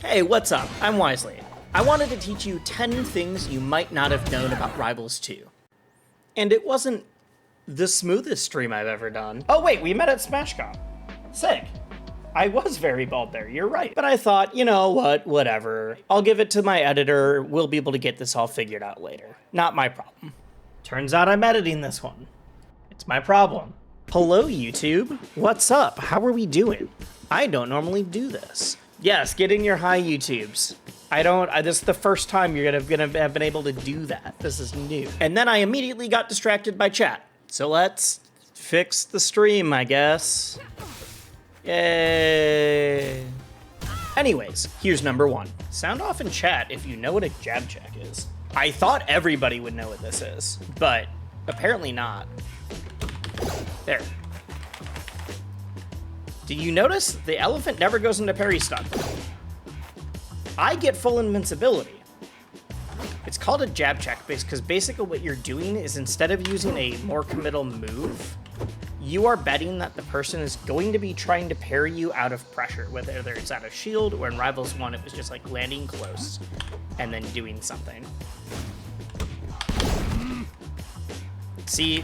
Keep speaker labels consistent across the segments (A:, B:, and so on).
A: Hey, what's up? I'm Wisely. I wanted to teach you 10 things you might not have known about Rivals 2. And it wasn't the smoothest stream I've ever done. Oh wait, we met at SmashCon. Sick. I was very bald there, you're right. But I thought, you know what, whatever. I'll give it to my editor, we'll be able to get this all figured out later. Not my problem. Turns out I'm editing this one. It's my problem. Hello, YouTube. What's up? How are we doing? I don't normally do this. Yes, get in your high YouTubes. This is the first time you're gonna have been able to do that. This is new. And then I immediately got distracted by chat. So let's fix the stream, I guess. Yay. Anyways, here's number 1. Sound off in chat if you know what a jab check is. I thought everybody would know what this is, but apparently not. There. Do you notice the elephant never goes into parry stun? I get full invincibility. It's called a jab check because basically what you're doing is instead of using a more committal move, you are betting that the person is going to be trying to parry you out of pressure, whether it's out of shield or in Rivals 1 it was just like landing close and then doing something. See,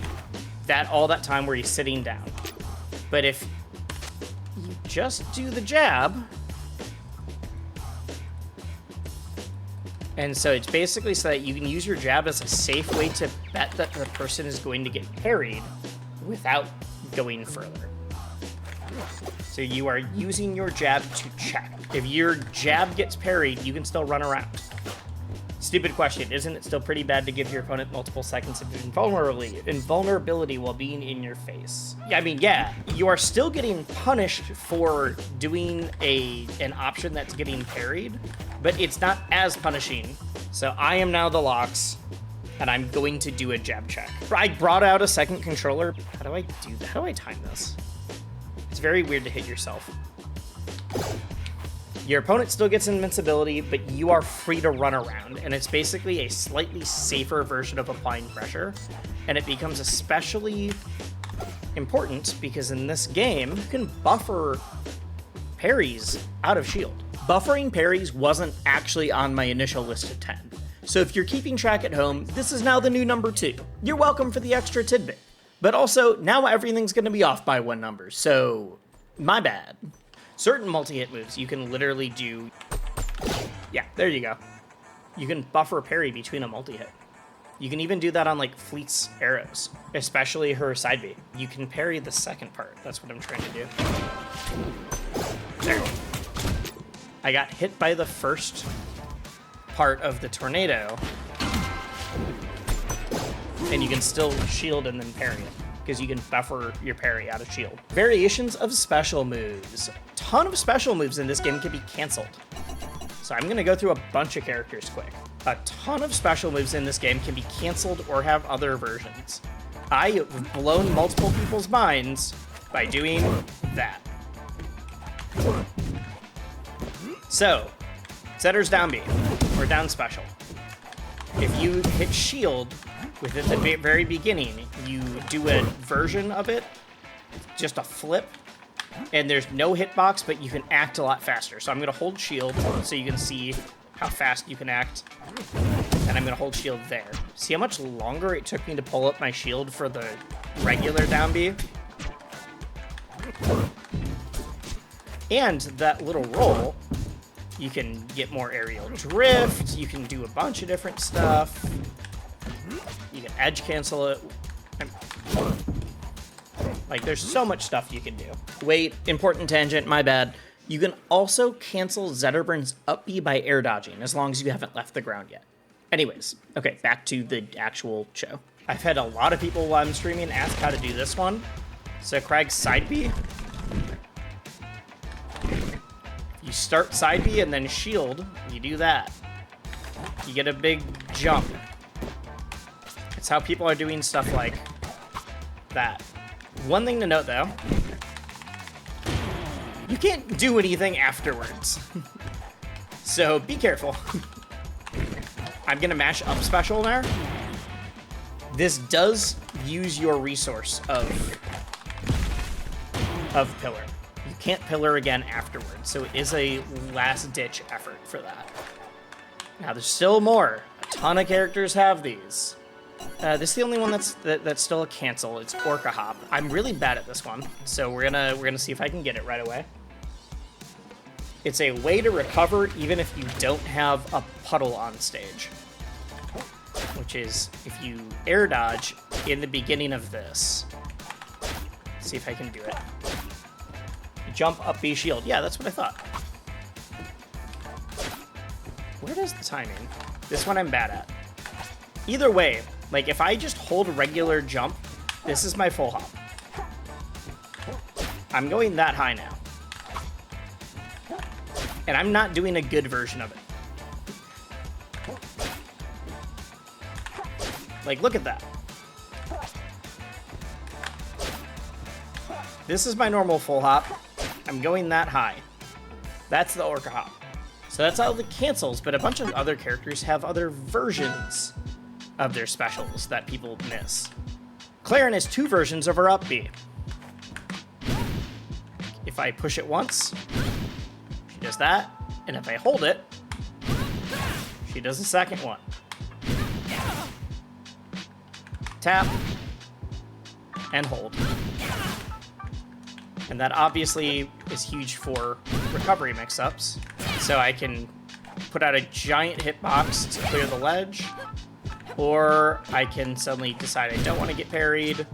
A: all that time where he's sitting down. But if you just do the jab, and so it's basically so that you can use your jab as a safe way to bet that the person is going to get parried without going further. So you are using your jab to check. If your jab gets parried, you can still run around. Stupid question, isn't it still pretty bad to give your opponent multiple seconds of invulnerability while being in your face? I mean, yeah, you are still getting punished for doing an option that's getting parried, but it's not as punishing. So I am now the Lox, and I'm going to do a jab check. I brought out a second controller. How do I do that? How do I time this? It's very weird to hit yourself. Your opponent still gets invincibility, but you are free to run around, and it's basically a slightly safer version of applying pressure, and it becomes especially important because in this game, you can buffer parries out of shield. Buffering parries wasn't actually on my initial list of 10, so if you're keeping track at home, this is now the new number 2. You're welcome for the extra tidbit. But also, now everything's going to be off by 1 number, so my bad. Certain multi-hit moves, you can literally do... Yeah, there you go. You can buffer parry between a multi-hit. You can even do that on, like, Fleet's arrows, especially her side B. You can parry the second part. That's what I'm trying to do. There. I got hit by the first part of the tornado, and you can still shield and then parry it, because you can buffer your parry out of shield. Variations of special moves. Ton of special moves in this game can be canceled. So I'm gonna go through a bunch of characters quick. A ton of special moves in this game can be canceled or have other versions. I have blown multiple people's minds by doing that. So, Setter's down B, or down special. If you hit shield within the very beginning, you do a version of it, just a flip, and there's no hitbox, but you can act a lot faster. So I'm going to hold shield so you can see how fast you can act, and I'm going to hold shield there. See how much longer it took me to pull up my shield for the regular down B? And that little roll, you can get more aerial drift, you can do a bunch of different stuff. You can edge cancel it. Like, there's so much stuff you can do. Wait, important tangent, my bad. You can also cancel Zetterburn's up B by air dodging, as long as you haven't left the ground yet. Anyways, okay, back to the actual show. I've had a lot of people while I'm streaming ask how to do this one. So Kragg's side B. You start side B and then shield, you do that. You get a big jump. It's how people are doing stuff like that. One thing to note, though, you can't do anything afterwards. So be careful. I'm gonna mash up special there. This does use your resource of pillar. You can't pillar again afterwards, so it is a last-ditch effort for that. Now, there's still more. A ton of characters have these. This is the only one that's still a cancel. It's Orca Hop. I'm really bad at this one, so we're gonna see if I can get it right away. It's a way to recover even if you don't have a puddle on stage, which is if you air dodge in the beginning of this. Let's see if I can do it. Jump up B shield. Yeah, that's what I thought. Where is the timing? This one I'm bad at. Either way, like if I just hold regular jump, this is my full hop. I'm going that high now. And I'm not doing a good version of it. Like, look at that. This is my normal full hop. I'm going that high. That's the Orca Hop. So that's all the cancels, but a bunch of other characters have other versions of their specials that people miss. Clairen has 2 versions of her up B. If I push it once, she does that, and if I hold it, she does the second one. Tap, and hold. And that obviously is huge for recovery mix-ups, so I can put out a giant hitbox to clear the ledge, or I can suddenly decide I don't want to get parried,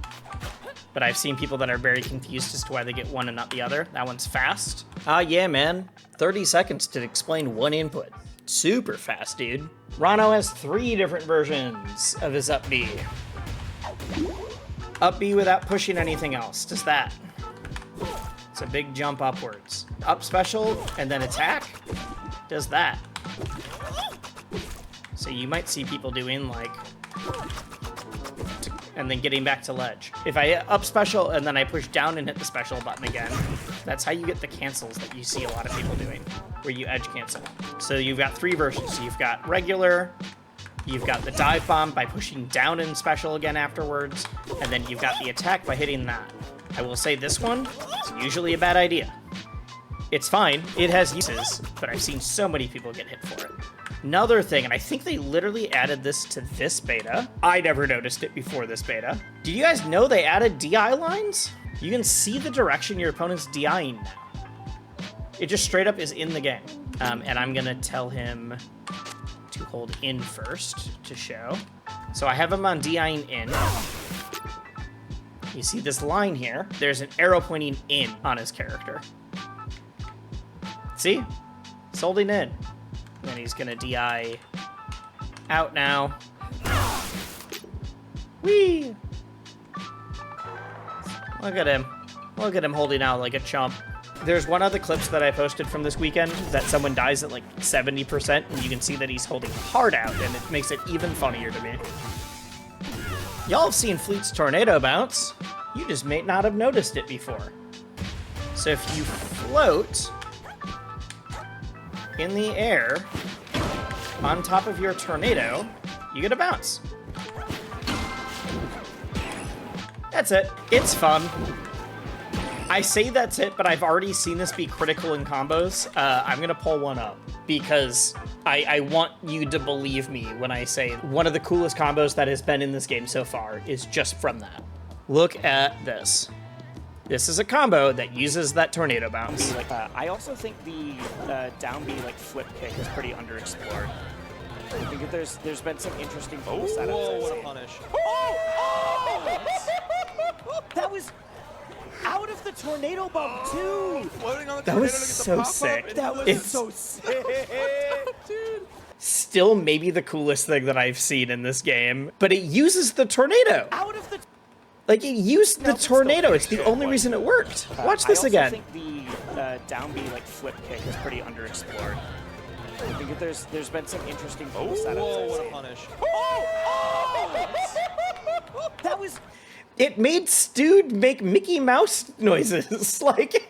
A: but I've seen people that are very confused as to why they get one and not the other. That one's fast. Yeah, man. 30 seconds to explain one input. Super fast, dude. Rano has 3 different versions of his up B. Up B without pushing anything else. Just that. It's a big jump upwards. Up special and then attack. Does that. So you might see people doing like, and then getting back to ledge. If I up special and then I push down and hit the special button again, that's how you get the cancels that you see a lot of people doing, where you edge cancel. So you've got 3 versions. You've got regular, you've got the dive bomb by pushing down in special again afterwards, and then you've got the attack by hitting that. I will say this one is usually a bad idea. It's fine, it has uses, but I've seen so many people get hit for it. Another thing, and I think they literally added this to this beta. I never noticed it before this beta. Do you guys know they added DI lines? You can see the direction your opponent's DIing now. It just straight up is in the game. And I'm gonna tell him to hold in first to show. So I have him on DIing in. You see this line here? There's an arrow pointing in on his character. See? It's holding in. And then he's gonna DI out now. Whee! Look at him. Look at him holding out like a chump. There's one of the clips that I posted from this weekend that someone dies at like 70%, and you can see that he's holding hard out, and it makes it even funnier to me. Y'all have seen Fleet's tornado bounce. You just may not have noticed it before. So if you float in the air on top of your tornado, you get a bounce. That's it. It's fun. I say that's it, but I've already seen this be critical in combos. I'm gonna pull one up because I want you to believe me when I say one of the coolest combos that has been in this game so far is just from that. Look at this. This is a combo that uses that tornado bounce.
B: I also think the down B flip kick is pretty underexplored. I think there's been some interesting setups.
C: Whoa, what a punish.
B: That was out of the tornado bomb too.
C: Floating on the
A: That was
C: tornado to get the
A: so
C: pop-up,
A: sick.
C: and
B: That was
A: It's-
B: so sick, dude.
A: Still maybe the coolest thing that I've seen in this game, but it uses the tornado.
B: Out of the.
A: Like, it used the
B: No,
A: tornado. It's
B: still
A: the only reason it worked. Watch this
B: I
A: again.
B: also think the down B flip kick is pretty underexplored. I think there's been some interesting setups.
C: Whoa, what a punish.
B: That was.
A: It made Stu make Mickey Mouse noises. Like,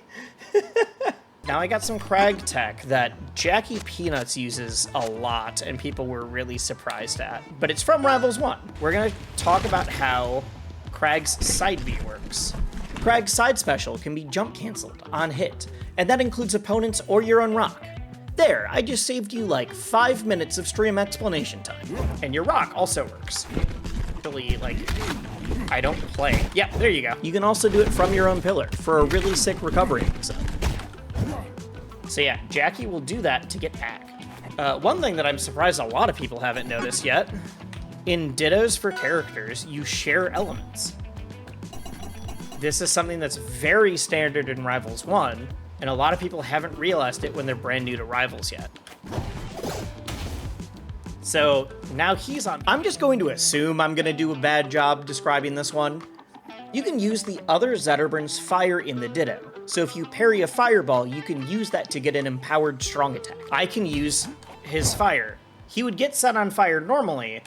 A: now I got some Kragg tech that Jackie Peanuts uses a lot, and people were really surprised at. But it's from Rivals 1. We're gonna talk about how Kragg's side B works. Kragg's side special can be jump cancelled on hit, and that includes opponents or your own rock. There, I just saved you like 5 minutes of stream explanation time. And your rock also works. Actually, like, I don't play. Yeah, there you go. You can also do it from your own pillar for a really sick recovery mix-up. So yeah, Jackie will do that to get back. One thing that I'm surprised a lot of people haven't noticed yet, in Dittos for characters, you share elements. This is something that's very standard in Rivals 1, and a lot of people haven't realized it when they're brand new to Rivals yet. So now he's on. I'm just going to assume I'm going to do a bad job describing this one. You can use the other Zetterburn's fire in the Ditto. So if you parry a fireball, you can use that to get an empowered strong attack. I can use his fire. He would get set on fire normally,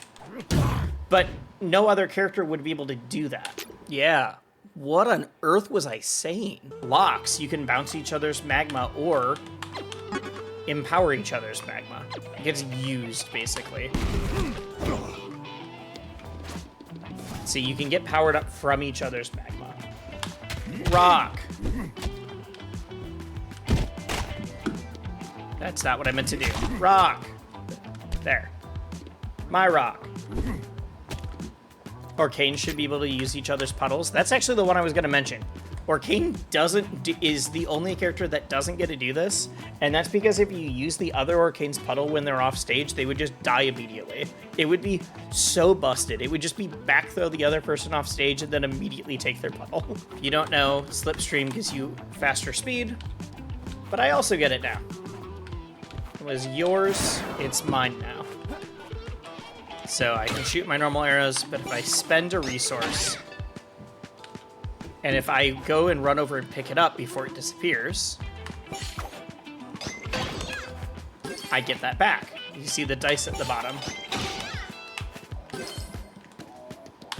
A: but no other character would be able to do that. Yeah. What on earth was I saying? Locks, you can bounce each other's magma or empower each other's magma. It gets used, basically. So you can get powered up from each other's magma. Rock. That's not what I meant to do. Rock. There. My rock. Arcane should be able to use each other's puddles. That's actually the one I was going to mention. Arcane is the only character that doesn't get to do this, and that's because if you use the other Arcane's puddle when they're off stage, they would just die immediately. It would be so busted. It would just be back throw the other person off stage and then immediately take their puddle. If you don't know, Slipstream gives you faster speed, but I also get it now. It was yours, it's mine now. So I can shoot my normal arrows, but if I spend a resource, and if I go and run over and pick it up before it disappears, I get that back. You see the dice at the bottom.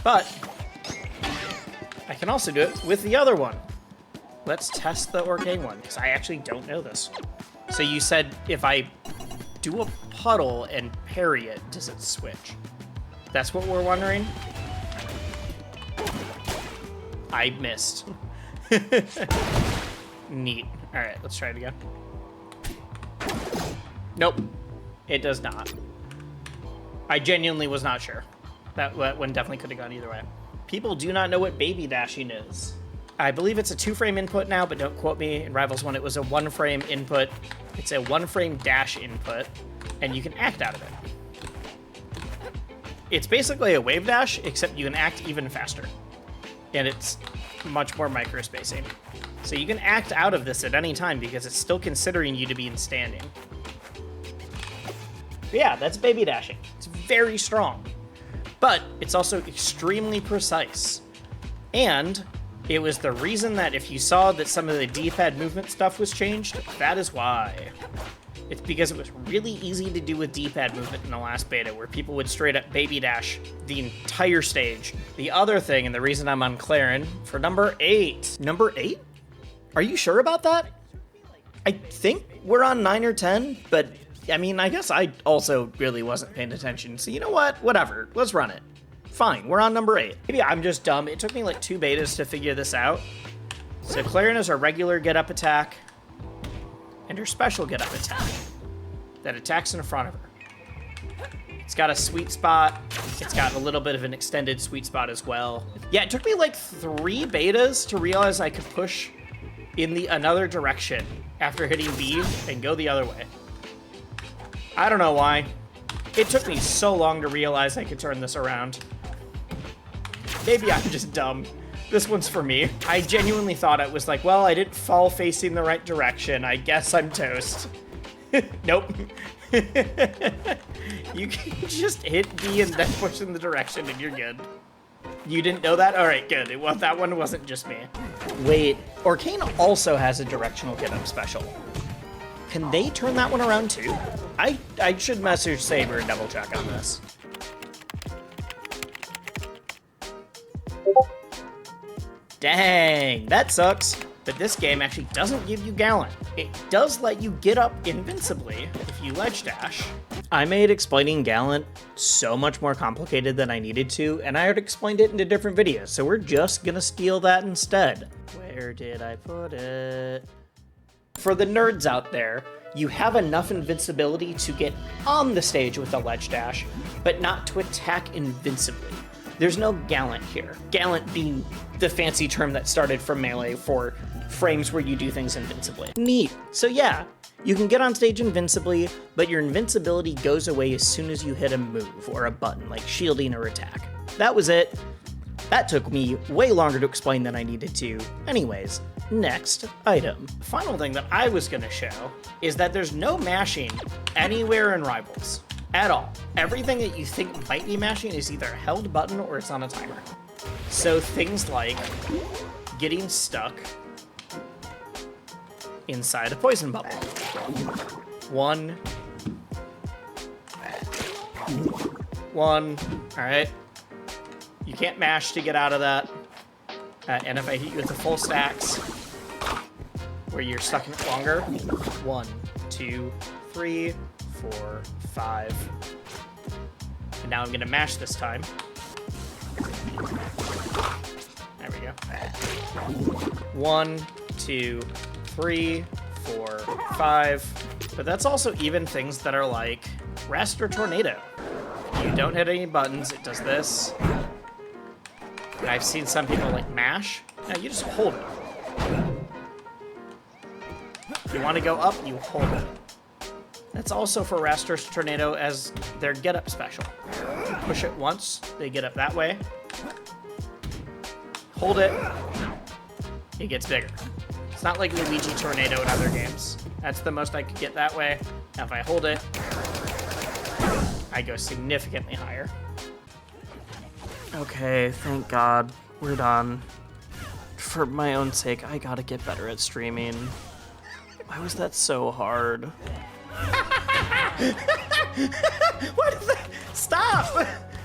A: But I can also do it with the other one. Let's test the Arcane one, because I actually don't know this. So you said if I do a puddle and parry it, does it switch? That's what we're wondering? I missed. Neat. All right, let's try it again. Nope, it does not. I genuinely was not sure. That one definitely could have gone either way. People do not know what baby dashing is. I believe it's a 2-frame input now, but don't quote me. In Rivals 1, it was a 1-frame input. It's a 1-frame dash input, and you can act out of it. It's basically a wave dash, except you can act even faster. And it's much more micro-spacing. So you can act out of this at any time because it's still considering you to be in standing. But yeah, that's baby dashing. It's very strong. But it's also extremely precise. And it was the reason that if you saw that some of the D-pad movement stuff was changed, that is why. It's because it was really easy to do with D-pad movement in the last beta, where people would straight up baby dash the entire stage. The other thing, and the reason I'm on Clairen, for number 8. Number 8? Are you sure about that? I think we're on 9 or 10, but I mean, I guess I also really wasn't paying attention. So you know what? Whatever. Let's run it. Fine, we're on number 8. Maybe I'm just dumb. It took me like 2 betas to figure this out. So Clairen is our regular get-up attack, and her special get-up attack that attacks in front of her. It's got a sweet spot. It's got a little bit of an extended sweet spot as well. Yeah, it took me like 3 betas to realize I could push in the another direction after hitting B and go the other way. I don't know why. It took me so long to realize I could turn this around. Maybe I'm just dumb. This one's for me. I genuinely thought it was like, well, I didn't fall facing the right direction. I guess I'm toast. Nope. You can just hit B and then push in the direction and you're good. You didn't know that? All right, good. Well, that one wasn't just me. Wait, Arcane also has a directional get-up special. Can they turn that one around too? I should message Saber and double check on this. Dang, that sucks. But this game actually doesn't give you Gallant. It does let you get up invincibly if you ledge dash. I made explaining Galint so much more complicated than I needed to, and I had explained it into different videos, so we're just gonna steal that instead. Where did I put it? For the nerds out there, you have enough invincibility to get on the stage with a ledge dash, but not to attack invincibly. There's no Galint here. Galint being the fancy term that started from Melee for frames where you do things invincibly. Neat. So yeah, you can get on stage invincibly, but your invincibility goes away as soon as you hit a move or a button, like shielding or attack. That was it. That took me way longer to explain than I needed to. Anyways, next item. The final thing that I was gonna show is that there's no mashing anywhere in Rivals. At all. Everything that you think might be mashing is either a held button or it's on a timer. So things like getting stuck inside a poison bubble. 1. 1. Alright. You can't mash to get out of that. And if I hit you with the full stacks, where you're stuck in it longer. 1, 2, 3, 4, 5. And now I'm gonna mash this time. There we go. 1, 2, 3, 4, 5. But that's also even things that are like Rest or Tornado. You don't hit any buttons, it does this. And I've seen some people like mash. No, you just hold it. If you want to go up, you hold it. That's also for Rest or Tornado as their Getup special. You push it once, they get up that way. Hold it, it gets bigger. It's not like Luigi Tornado in other games. That's the most I could get that way. Now if I hold it, I go significantly higher. Okay, thank God, we're done. For my own sake, I gotta get better at streaming. Why was that so hard? What is that? Stop!